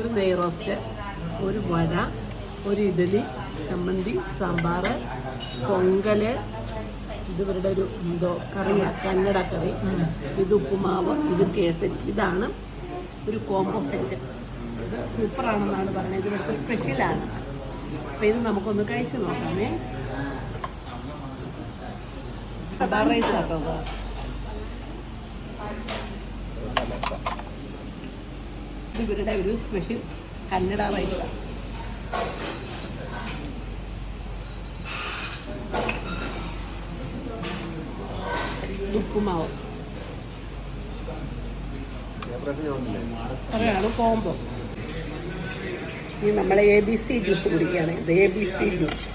ഒരു നെയ് റോസ്റ്റ്, ഒരു വട, ഒരു ഇഡലി, ചമ്മന്തി, സാമ്പാർ, പൊങ്കൽ, ഇതിവരുടെ ഒരു എന്തോ കറിയാണ്, കന്നഡ കറി, ഇത് ഉപ്പുമാവ്, ഇത് കേസരി. ഇതാണ് ഒരു കോംബോ സെറ്റ്. ഇത് സൂപ്പറാണെന്നാണ് പറഞ്ഞത്. ഇത് ഇവിടുത്തെ സ്പെഷ്യലാണ്. അപ്പം ഇത് നമുക്കൊന്ന് കഴിച്ച് നോക്കാമേ. കടാർ റൈസ് ആട്ടോ അത്. ഇവരുടെ ഒരു സ്പെഷ്യൽ കന്നഡ റൈസാണ്. ഉപ്പുമാവ് അതാണ് കോംബോ. ഇനി നമ്മൾ ABC ജ്യൂസ് കുടിക്കുകയാണ്. ഇത് ABC ജ്യൂസ്.